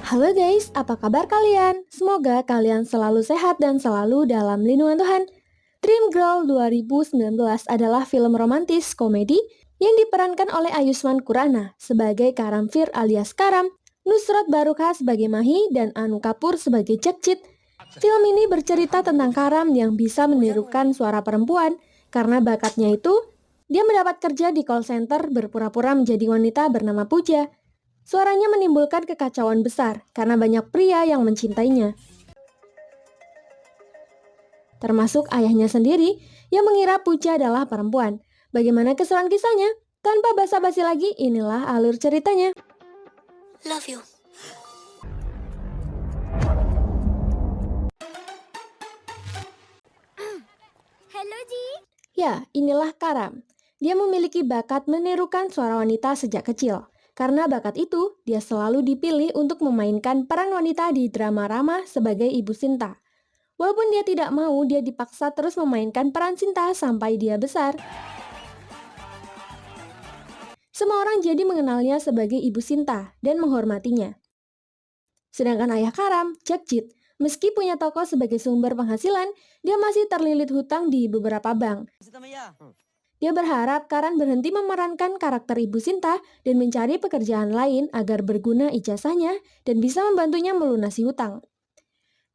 Halo guys, apa kabar kalian? Semoga kalian selalu sehat dan selalu dalam lindungan Tuhan. Dream Girl 2019 adalah film romantis komedi yang diperankan oleh Ayusman Khurrana sebagai Karamfir alias Karam, Nusrat Barukha sebagai Mahi, dan Anu Kapoor sebagai Jakjit. Film ini bercerita tentang Karam yang bisa menirukan suara perempuan karena bakatnya itu dia mendapat kerja di call center berpura-pura menjadi wanita bernama Pooja. Suaranya menimbulkan kekacauan besar karena banyak pria yang mencintainya. Termasuk ayahnya sendiri yang mengira Pooja adalah perempuan. Bagaimana keseruan kisahnya? Tanpa basa-basi lagi, inilah alur ceritanya. Love you. Hello, Ji. Ya, inilah Karam. Dia memiliki bakat menirukan suara wanita sejak kecil. Karena bakat itu, dia selalu dipilih untuk memainkan peran wanita di drama Rama sebagai Ibu Sinta. Walaupun dia tidak mau, dia dipaksa terus memainkan peran Sinta sampai dia besar. Semua orang jadi mengenalnya sebagai Ibu Sinta dan menghormatinya. Sedangkan ayah Karam, Jakjit, meski punya toko sebagai sumber penghasilan, dia masih terlilit hutang di beberapa bank. Dia berharap Karan berhenti memerankan karakter Ibu Sinta dan mencari pekerjaan lain agar berguna ijazahnya dan bisa membantunya melunasi hutang.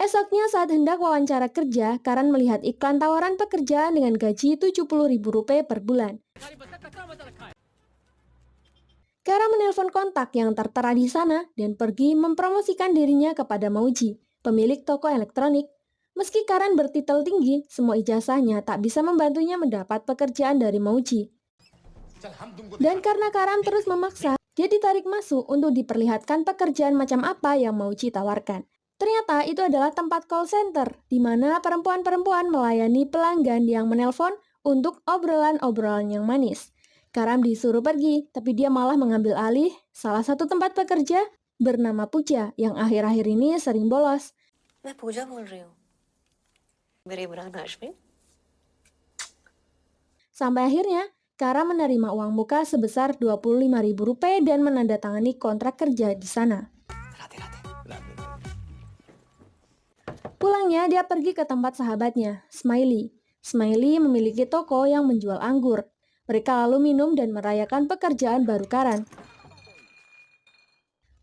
Esoknya saat hendak wawancara kerja, Karan melihat iklan tawaran pekerjaan dengan gaji Rp70.000 per bulan. Karan menelpon kontak yang tertera di sana dan pergi mempromosikan dirinya kepada Mauji, pemilik toko elektronik. Meski Karan bertitel tinggi, semua ijazahnya tak bisa membantunya mendapat pekerjaan dari Mauji. Dan karena Karan terus memaksa, dia ditarik masuk untuk diperlihatkan pekerjaan macam apa yang Mauji tawarkan. Ternyata itu adalah tempat call center, di mana perempuan-perempuan melayani pelanggan yang menelpon untuk obrolan-obrolan yang manis. Karam disuruh pergi, tapi dia malah mengambil alih salah satu tempat pekerja bernama Pooja yang akhir-akhir ini sering bolos. मैं पूजा बोल रही हूँ मेरे इमरान Hashmi. Sampai akhirnya, Karam menerima uang muka sebesar Rp25.000 dan menandatangani kontrak kerja di sana. Pulangnya, dia pergi ke tempat sahabatnya, Smiley. Smiley memiliki toko yang menjual anggur. Mereka lalu minum dan merayakan pekerjaan baru Karan.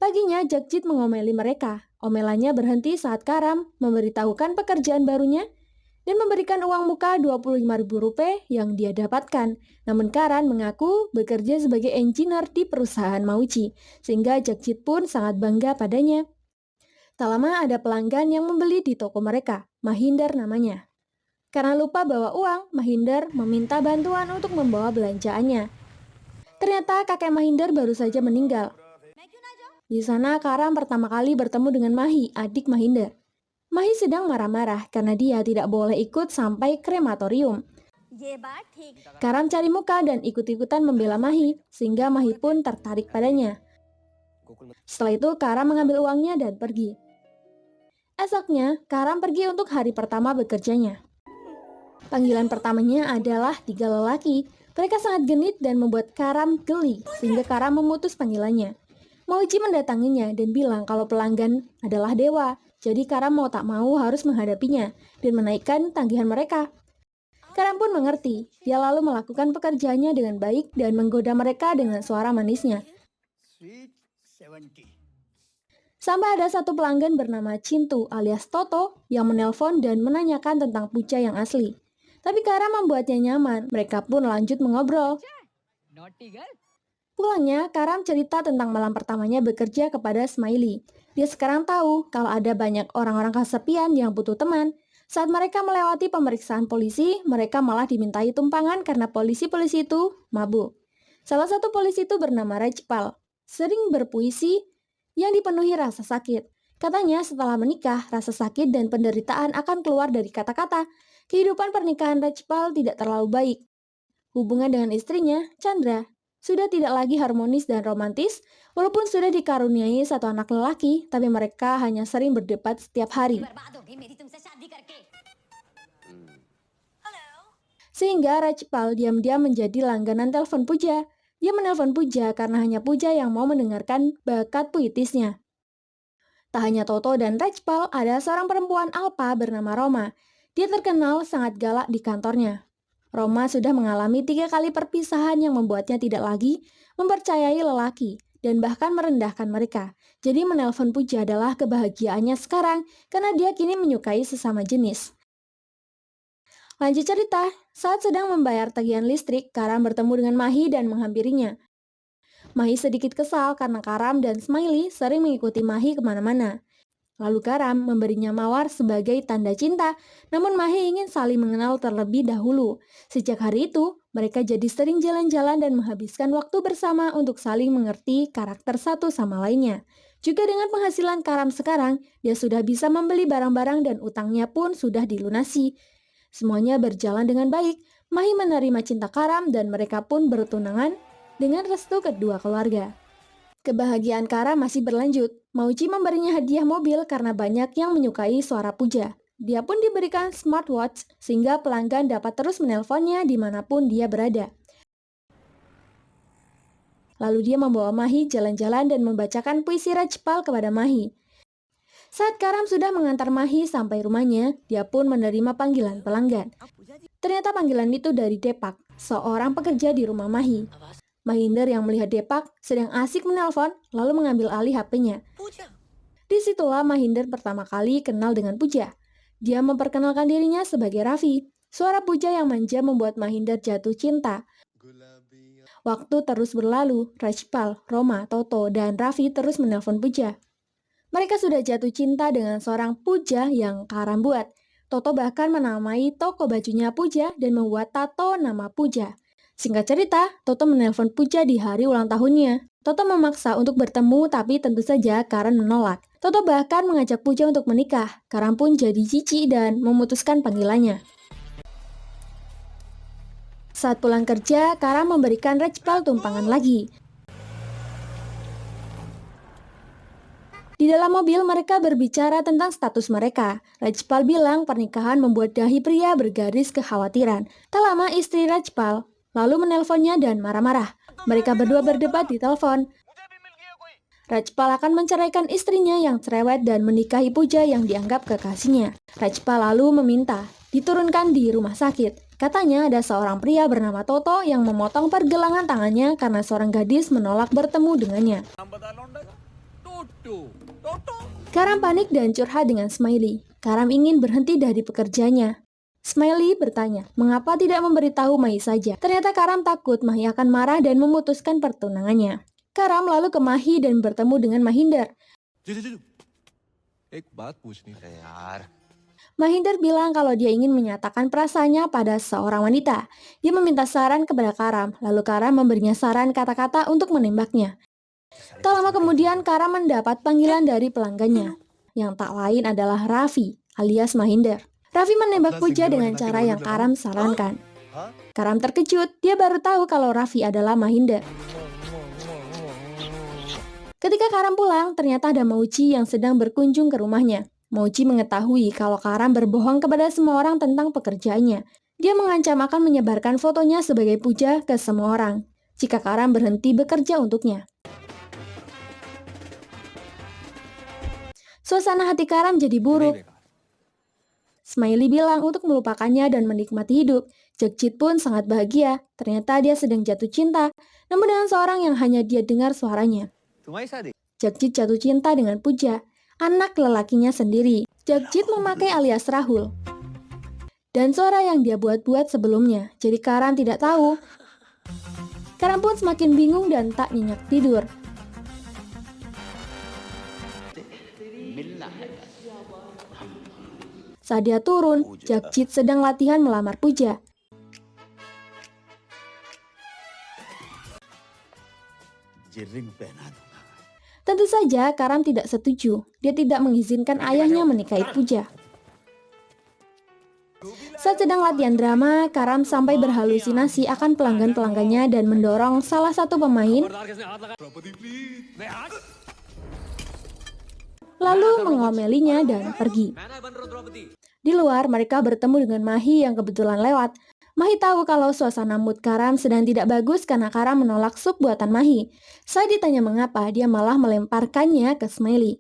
Paginya, Jakjit mengomeli mereka. Omelannya berhenti saat Karam memberitahukan pekerjaan barunya dan memberikan uang muka Rp25.000 yang dia dapatkan. Namun Karan mengaku bekerja sebagai engineer di perusahaan Mauji, sehingga Jakjit pun sangat bangga padanya. Tak lama ada pelanggan yang membeli di toko mereka, Mahinder namanya. Karena lupa bawa uang, Mahinder meminta bantuan untuk membawa belanjaannya. Ternyata kakek Mahinder baru saja meninggal. Di sana Karam pertama kali bertemu dengan Mahi, adik Mahinder. Mahi sedang marah-marah karena dia tidak boleh ikut sampai krematorium. Karam cari muka dan ikut-ikutan membela Mahi, sehingga Mahi pun tertarik padanya. Setelah itu Karam mengambil uangnya dan pergi. Esoknya, Karam pergi untuk hari pertama bekerjanya. Panggilan pertamanya adalah 3 lelaki. Mereka sangat genit dan membuat Karam geli, sehingga Karam memutus panggilannya. Mauji mendatanginya dan bilang kalau pelanggan adalah dewa, jadi Karam mau tak mau harus menghadapinya dan menaikkan tagihan mereka. Karam pun mengerti, dia lalu melakukan pekerjaannya dengan baik dan menggoda mereka dengan suara manisnya. Sampai ada satu pelanggan bernama Cintu alias Toto yang menelpon dan menanyakan tentang Pooja yang asli. Tapi Karam membuatnya nyaman, mereka pun lanjut mengobrol. Pulangnya, Karam cerita tentang malam pertamanya bekerja kepada Smiley. Dia sekarang tahu kalau ada banyak orang-orang kesepian yang butuh teman. Saat mereka melewati pemeriksaan polisi, mereka malah dimintai tumpangan karena polisi-polisi itu mabuk. Salah satu polisi itu bernama Rajpal, sering berpuisi yang dipenuhi rasa sakit. Katanya setelah menikah, rasa sakit dan penderitaan akan keluar dari kata-kata. Kehidupan pernikahan Rajpal tidak terlalu baik. Hubungan dengan istrinya, Chandra, sudah tidak lagi harmonis dan romantis, walaupun sudah dikaruniai satu anak lelaki, tapi mereka hanya sering berdebat setiap hari. Sehingga Rajpal diam-diam menjadi langganan telepon Pooja. Dia menelpon Puja karena hanya Puja yang mau mendengarkan bakat puitisnya. Tak hanya Toto dan Rachpal, ada seorang perempuan Alpa bernama Roma. Dia terkenal sangat galak di kantornya. Roma sudah mengalami 3 kali perpisahan yang membuatnya tidak lagi mempercayai lelaki dan bahkan merendahkan mereka. Jadi menelpon Puja adalah kebahagiaannya sekarang karena dia kini menyukai sesama jenis. Lanjut cerita, saat sedang membayar tagihan listrik, Karam bertemu dengan Mahi dan menghampirinya. Mahi sedikit kesal karena Karam dan Smiley sering mengikuti Mahi kemana-mana. Lalu Karam memberinya mawar sebagai tanda cinta, namun Mahi ingin saling mengenal terlebih dahulu. Sejak hari itu, mereka jadi sering jalan-jalan dan menghabiskan waktu bersama untuk saling mengerti karakter satu sama lainnya. Juga dengan penghasilan Karam sekarang, dia sudah bisa membeli barang-barang dan utangnya pun sudah dilunasi. Semuanya berjalan dengan baik, Mahi menerima cinta Karam dan mereka pun bertunangan dengan restu kedua keluarga. Kebahagiaan Karam masih berlanjut. Mauji memberinya hadiah mobil karena banyak yang menyukai suara Puja. Dia pun diberikan smartwatch sehingga pelanggan dapat terus menelponnya dimanapun dia berada. Lalu dia membawa Mahi jalan-jalan dan membacakan puisi Rachpal kepada Mahi. Saat Karam sudah mengantar Mahi sampai rumahnya, dia pun menerima panggilan pelanggan. Ternyata panggilan itu dari Depak, seorang pekerja di rumah Mahi. Mahinder yang melihat Depak sedang asik menelpon, lalu mengambil alih HP-nya. Disitulah Mahinder pertama kali kenal dengan Puja. Dia memperkenalkan dirinya sebagai Raffi. Suara Puja yang manja membuat Mahinder jatuh cinta. Waktu terus berlalu, Rachpal, Roma, Toto, dan Raffi terus menelpon Puja. Mereka sudah jatuh cinta dengan seorang Puja yang Karam buat. Toto bahkan menamai toko bajunya Puja dan membuat tato nama Puja. Singkat cerita, Toto menelpon Puja di hari ulang tahunnya. Toto memaksa untuk bertemu tapi tentu saja Karam menolak. Toto bahkan mengajak Puja untuk menikah. Karam pun jadi cici dan memutuskan panggilannya. Saat pulang kerja, Karam memberikan Rachpal tumpangan lagi. Di dalam mobil mereka berbicara tentang status mereka. Rachpal bilang pernikahan membuat dahi pria bergaris kekhawatiran. Tak lama istri Rachpal lalu menelponnya dan marah-marah. Mereka berdua berdebat di telepon. Rachpal akan menceraikan istrinya yang cerewet dan menikahi Puja yang dianggap kekasihnya. Rachpal lalu meminta diturunkan di rumah sakit. Katanya ada seorang pria bernama Toto yang memotong pergelangan tangannya karena seorang gadis menolak bertemu dengannya. Karam panik dan curhat dengan Smiley. Karam ingin berhenti dari pekerjaannya. Smiley bertanya, mengapa tidak memberitahu Mahi saja? Ternyata Karam takut Mahi akan marah dan memutuskan pertunangannya. Karam lalu ke Mahi dan bertemu dengan Mahinder. Mahinder bilang kalau dia ingin menyatakan perasaannya pada seorang wanita. Dia meminta saran kepada Karam, lalu Karam memberinya saran kata-kata untuk menembaknya. Tak lama kemudian Karam mendapat panggilan dari pelanggannya, yang tak lain adalah Raffi alias Mahinder. Raffi menembak Puja dengan cara yang Karam sarankan. Karam terkejut, dia baru tahu kalau Raffi adalah Mahinder. Ketika Karam pulang, ternyata ada Mauji yang sedang berkunjung ke rumahnya. Mauji mengetahui kalau Karam berbohong kepada semua orang tentang pekerjaannya. Dia mengancam akan menyebarkan fotonya sebagai Puja ke semua orang jika Karam berhenti bekerja untuknya. Suasana hati Karam jadi buruk. Smiley bilang untuk melupakannya dan menikmati hidup. Jagjit pun sangat bahagia. Ternyata dia sedang jatuh cinta, namun dengan seorang yang hanya dia dengar suaranya. Jagjit jatuh cinta dengan Puja, anak lelakinya sendiri. Jagjit memakai alias Rahul dan suara yang dia buat-buat sebelumnya. Jadi Karam tidak tahu. Karam pun semakin bingung dan tak nyenyak tidur. Saat dia turun, Jagjit sedang latihan melamar Puja. Tentu saja Karam tidak setuju. Dia tidak mengizinkan ayahnya menikahi Puja. Saat sedang latihan drama, Karam sampai berhalusinasi akan pelanggan-pelanggannya dan mendorong salah satu pemain, lalu mengomelinya dan pergi. Di luar, mereka bertemu dengan Mahi yang kebetulan lewat. Mahi tahu kalau suasana mood Karam sedang tidak bagus karena Karam menolak sup buatan Mahi. Saat ditanya mengapa, dia malah melemparkannya ke Smiley.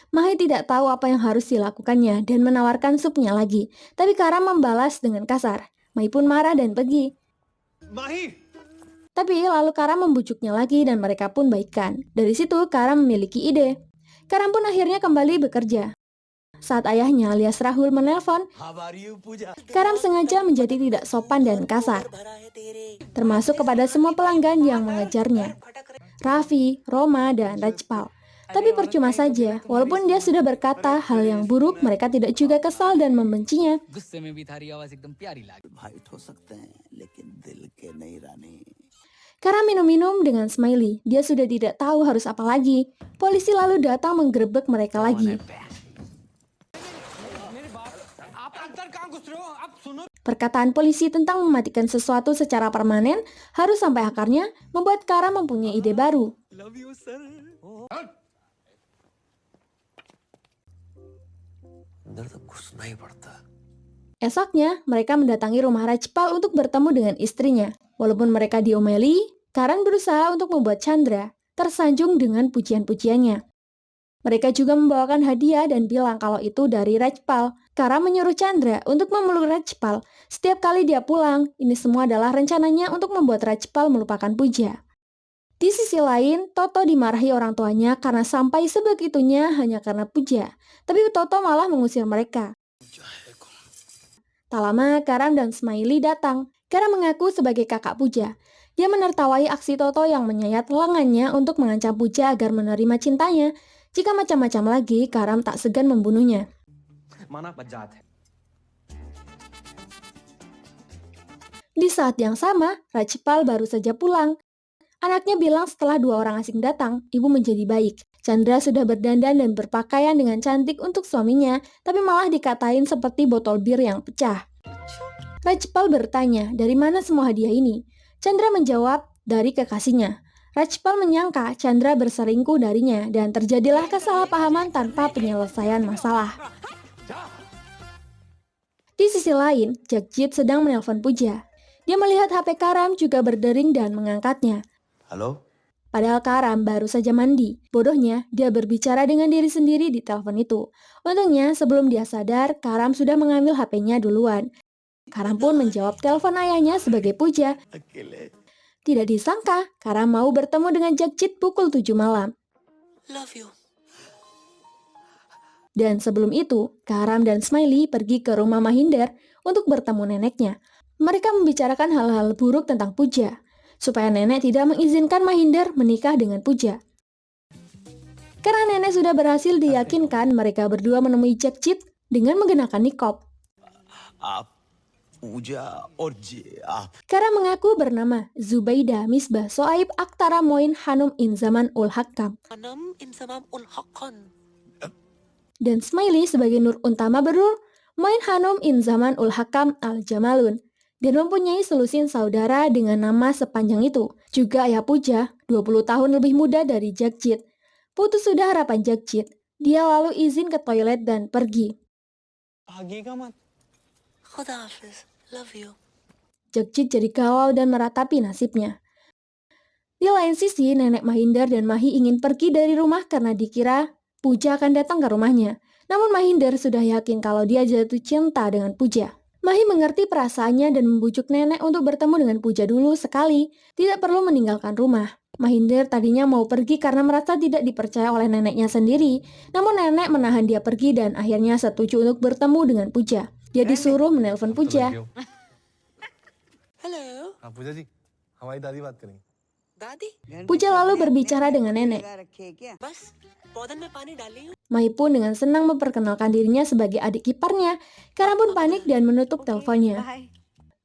Mahi tidak tahu apa yang harus dilakukannya dan menawarkan supnya lagi. Tapi Karam membalas dengan kasar. Mahi pun marah dan pergi. Tapi lalu Karam membujuknya lagi dan mereka pun baikan. Dari situ Karam memiliki ide. Karam pun akhirnya kembali bekerja. Saat ayahnya alias Rahul menelpon, Karam sengaja menjadi tidak sopan dan kasar, termasuk kepada semua pelanggan yang mengejarnya, Raffi, Roma, dan Rajpal. Tapi percuma saja, walaupun dia sudah berkata hal yang buruk, mereka tidak juga kesal dan membencinya. Karam minum-minum dengan Smiley, dia sudah tidak tahu harus apa lagi. Polisi lalu datang menggerebek mereka lagi. Perkataan polisi tentang mematikan sesuatu secara permanen harus sampai akarnya membuat Karam mempunyai ide baru. Esoknya, mereka mendatangi rumah Rajpal untuk bertemu dengan istrinya. Walaupun mereka diomeli, Karan berusaha untuk membuat Chandra tersanjung dengan pujian-pujiannya. Mereka juga membawakan hadiah dan bilang kalau itu dari Rajpal. Karam menyuruh Chandra untuk memeluk Rajpal. Setiap kali dia pulang, ini semua adalah rencananya untuk membuat Rajpal melupakan Puja. Di sisi lain, Toto dimarahi orang tuanya karena sampai sebegitunya hanya karena Puja. Tapi Toto malah mengusir mereka. Tak lama, Karam dan Smiley datang. Karam mengaku sebagai kakak Puja. Dia menertawai aksi Toto yang menyayat lengannya untuk mengancam Puja agar menerima cintanya. Jika macam-macam lagi, Karam tak segan membunuhnya. Di saat yang sama, Rajpal baru saja pulang. Anaknya bilang setelah 2 orang asing datang, ibu menjadi baik. Chandra sudah berdandan dan berpakaian dengan cantik untuk suaminya, tapi malah dikatain seperti botol bir yang pecah. Rajpal bertanya, dari mana semua hadiah ini? Chandra menjawab, dari kekasihnya. Rajpal menyangka Chandra berselingkuh darinya dan terjadilah kesalahpahaman tanpa penyelesaian masalah. Di sisi lain, Jagjit sedang menelpon Puja. Dia melihat HP Karam juga berdering dan mengangkatnya. Halo? Padahal Karam baru saja mandi. Bodohnya, dia berbicara dengan diri sendiri di telepon itu. Untungnya, sebelum dia sadar, Karam sudah mengambil HP-nya duluan. Karam pun menjawab telepon ayahnya sebagai Puja. Tidak disangka, Karam mau bertemu dengan Jagjit pukul 7 malam. Love you. Dan sebelum itu, Karam dan Smiley pergi ke rumah Mahinder untuk bertemu neneknya. Mereka membicarakan hal-hal buruk tentang Puja, supaya nenek tidak mengizinkan Mahinder menikah dengan Puja. Karena nenek sudah berhasil diyakinkan, mereka berdua menemui Jagjit dengan mengenakan niqab. Karam mengaku bernama Zubaida Misbah Soaib Aktara Moin Hanum Inzaman ul Hakam. Dan Smiley sebagai Nur Untama Berur Moin Hanum Inzaman ul Hakam al Jamalun. Dan mempunyai selusin saudara dengan nama sepanjang itu. Juga ayah Puja, 20 tahun lebih muda dari Jagjit. Putus sudah harapan Jagjit. Dia lalu izin ke toilet dan pergi. Love you. Jagjit jadi galau dan meratapi nasibnya. Di lain sisi, nenek Mahinder dan Mahi ingin pergi dari rumah karena dikira Puja akan datang ke rumahnya. Namun Mahinder sudah yakin kalau dia jatuh cinta dengan Puja. Mahi mengerti perasaannya dan membujuk nenek untuk bertemu dengan Puja dulu sekali. Tidak perlu meninggalkan rumah. Mahinder tadinya mau pergi karena merasa tidak dipercaya oleh neneknya sendiri. Namun nenek menahan dia pergi dan akhirnya setuju untuk bertemu dengan Puja. Dia disuruh menelpon Puja. Hello. पूजा जी हमारी दादी बात करेंगे दादी Puja lalu berbicara dengan nenek. बस पौधन में पानी डाली हूँ. Mahi pun dengan senang memperkenalkan dirinya sebagai adik iparnya. Karam pun panik dan menutup teleponnya.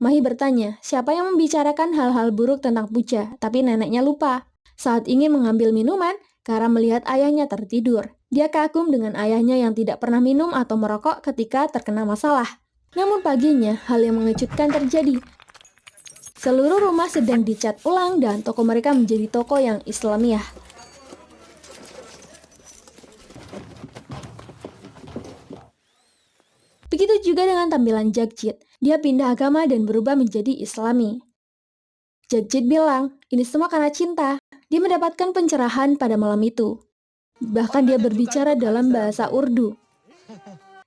Mahi bertanya, siapa yang membicarakan hal-hal buruk tentang Puja, tapi neneknya lupa. Saat ingin mengambil minuman, Karam melihat ayahnya tertidur. Dia kagum dengan ayahnya yang tidak pernah minum atau merokok ketika terkena masalah. Namun paginya, hal yang mengejutkan terjadi. Seluruh rumah sedang dicat ulang dan toko mereka menjadi toko yang Islamiah. Begitu juga dengan tampilan Jagjit. Dia pindah agama dan berubah menjadi Islami. Jagjit bilang, ini semua karena cinta. Dia mendapatkan pencerahan pada malam itu. Bahkan dia berbicara dalam bahasa Urdu.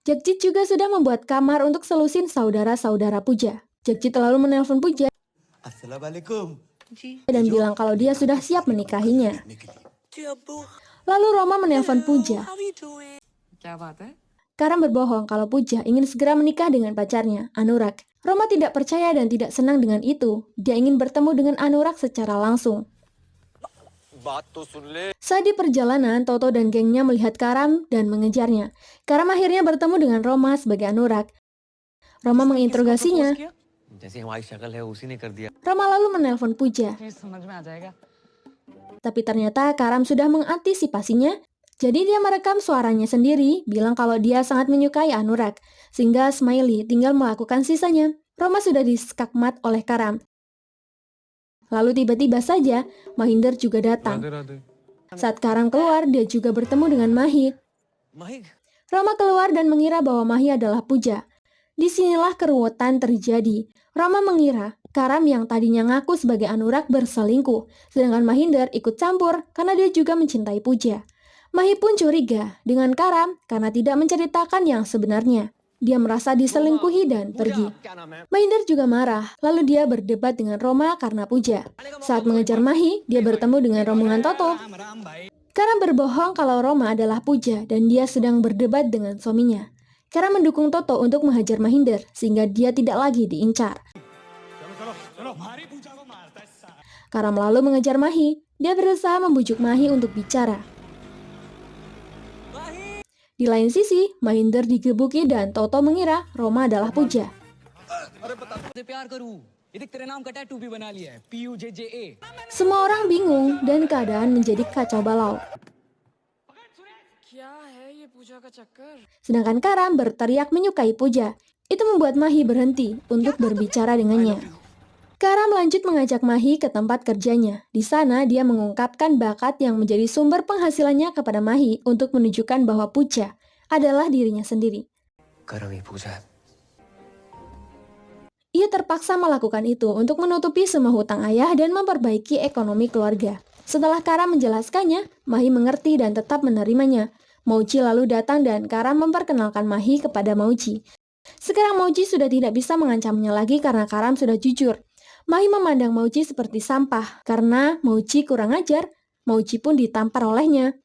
Jagjit juga sudah membuat kamar untuk selusin saudara-saudara Puja. Jagjit lalu menelpon Puja Assalamualaikum. dan bilang kalau dia sudah siap menikahinya. Lalu Roma menelpon Puja. Karam berbohong kalau Puja ingin segera menikah dengan pacarnya, Anurag. Roma tidak percaya dan tidak senang dengan itu. Dia ingin bertemu dengan Anurag secara langsung. Saat di perjalanan, Toto dan gengnya melihat Karam dan mengejarnya. Karam akhirnya bertemu dengan Roma sebagai Anurag. Roma menginterogasinya. Roma lalu menelpon Puja. Tapi ternyata Karam sudah mengantisipasinya. Jadi dia merekam suaranya sendiri, bilang kalau dia sangat menyukai Anurag. Sehingga Smiley tinggal melakukan sisanya. Roma sudah diskakmat oleh Karam. Lalu tiba-tiba saja, Mahinder juga datang. Saat Karam keluar, dia juga bertemu dengan Mahi. Roma keluar dan mengira bahwa Mahi adalah Puja. Disinilah keruwetan terjadi. Roma mengira Karam yang tadinya ngaku sebagai Anurag berselingkuh, sedangkan Mahinder ikut campur karena dia juga mencintai Puja. Mahi pun curiga dengan Karam karena tidak menceritakan yang sebenarnya. Dia merasa diselingkuhi dan pergi. Mahinder juga marah, lalu dia berdebat dengan Roma karena Puja. Saat mengejar Mahi, dia bertemu dengan rombongan Toto. Karam berbohong kalau Roma adalah Puja dan dia sedang berdebat dengan suaminya. Karam mendukung Toto untuk menghajar Mahinder sehingga dia tidak lagi diincar. Karam lalu mengejar Mahi. Dia berusaha membujuk Mahi untuk bicara. Di lain sisi, Mahinder digebuki dan Toto mengira Roma adalah Puja. Semua orang bingung dan keadaan menjadi kacau balau. Sedangkan Karam berteriak menyukai Puja. Itu membuat Mahi berhenti untuk berbicara dengannya. Karam lanjut mengajak Mahi ke tempat kerjanya. Di sana dia mengungkapkan bakat yang menjadi sumber penghasilannya kepada Mahi untuk menunjukkan bahwa Puja adalah dirinya sendiri. Ia terpaksa melakukan itu untuk menutupi semua hutang ayah dan memperbaiki ekonomi keluarga. Setelah Karam menjelaskannya, Mahi mengerti dan tetap menerimanya. Mauji lalu datang dan Karam memperkenalkan Mahi kepada Mauji. Sekarang Mauji sudah tidak bisa mengancamnya lagi karena Karam sudah jujur. Mahi memandang Mauji seperti sampah karena Mauji kurang ajar. Mauji pun ditampar olehnya.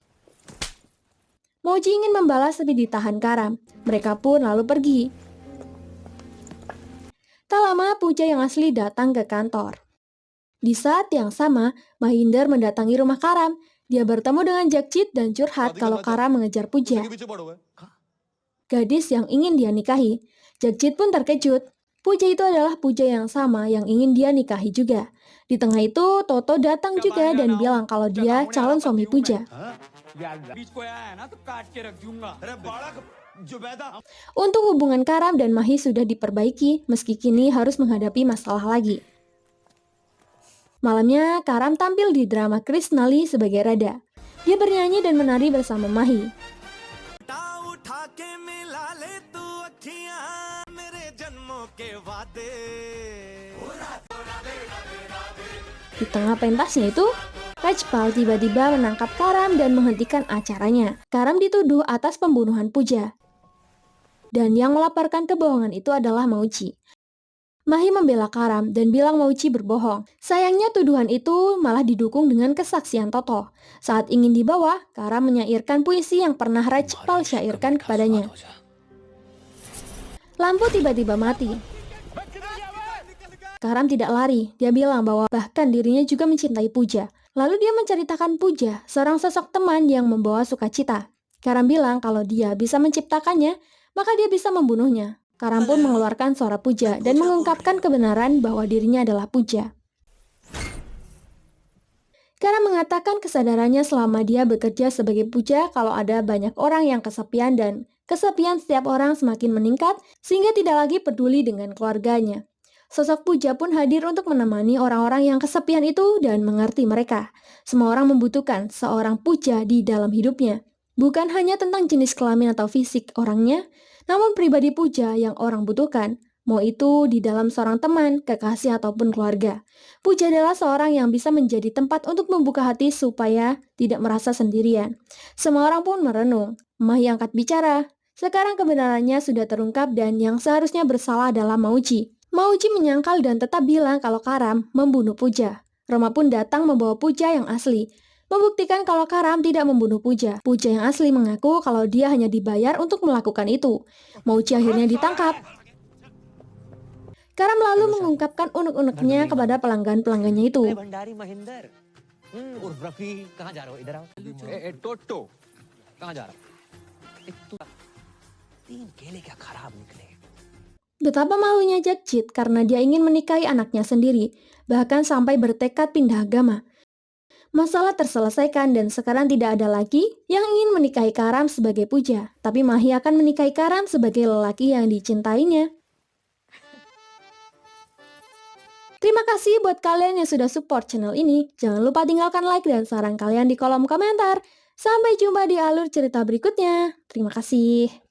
Mauji ingin membalas tapi ditahan Karam. Mereka pun lalu pergi. Tak lama Puja yang asli datang ke kantor. Di saat yang sama, Mahinder mendatangi rumah Karam. Dia bertemu dengan Jagjit dan curhat kalau Karam mengejar Puja, gadis yang ingin dia nikahi. Jagjit pun terkejut. Puja itu adalah Puja yang sama yang ingin dia nikahi juga. Di tengah itu, Toto datang juga dan bilang kalau dia calon suami Puja. Untuk hubungan Karam dan Mahi sudah diperbaiki, meski kini harus menghadapi masalah lagi. Malamnya, Karam tampil di drama Krishnali sebagai Radha. Dia bernyanyi dan menari bersama Mahi. Di tengah pentasnya itu, Rajpal tiba-tiba menangkap Karam dan menghentikan acaranya. Karam dituduh atas pembunuhan Puja. Dan yang melaporkan kebohongan itu adalah Mauji. Mahi membela Karam dan bilang Mauji berbohong. Sayangnya tuduhan itu malah didukung dengan kesaksian Toto. Saat ingin dibawa, Karam menyairkan puisi yang pernah Rajpal syairkan kepadanya. Lampu tiba-tiba mati. Karam tidak lari. Dia bilang bahwa bahkan dirinya juga mencintai Puja. Lalu dia menceritakan Puja, seorang sosok teman yang membawa sukacita. Karam bilang kalau dia bisa menciptakannya, maka dia bisa membunuhnya. Karam pun mengeluarkan suara Puja dan mengungkapkan kebenaran bahwa dirinya adalah Puja. Karam mengatakan kesadarannya selama dia bekerja sebagai Puja kalau ada banyak orang yang kesepian dan kesepian setiap orang semakin meningkat sehingga tidak lagi peduli dengan keluarganya. Sosok Puja pun hadir untuk menemani orang-orang yang kesepian itu dan mengerti mereka. Semua orang membutuhkan seorang Puja di dalam hidupnya. Bukan hanya tentang jenis kelamin atau fisik orangnya, Namun pribadi Puja yang orang butuhkan, mau itu di dalam seorang teman, kekasih ataupun keluarga. Puja adalah seorang yang bisa menjadi tempat untuk membuka hati supaya tidak merasa sendirian. Semua orang pun merenung. Mahi angkat bicara. Sekarang kebenarannya sudah terungkap dan yang seharusnya bersalah adalah Mauji. Mauji menyangkal dan tetap bilang kalau Karam membunuh Puja. Roma pun datang membawa Puja yang asli, membuktikan kalau Karam tidak membunuh Puja. Puja yang asli mengaku kalau dia hanya dibayar untuk melakukan itu. Mauji akhirnya ditangkap. Karam lalu mengungkapkan unek-uneknya kepada pelanggan-pelanggannya itu. मैं भंडारी महेंद्र उर्फ रफी कहाँ जा रहे हो इधर आओ टोटो कहाँ जा रहा? तीन केले क्या खराब निकले Betapa malunya Jakjit karena dia ingin menikahi anaknya sendiri, bahkan sampai bertekad pindah agama. Masalah terselesaikan dan sekarang tidak ada lagi yang ingin menikahi Karam sebagai Puja, tapi Mahi akan menikahi Karam sebagai lelaki yang dicintainya. Terima kasih buat kalian yang sudah support channel ini. Jangan lupa tinggalkan like dan saran kalian di kolom komentar. Sampai jumpa di alur cerita berikutnya. Terima kasih.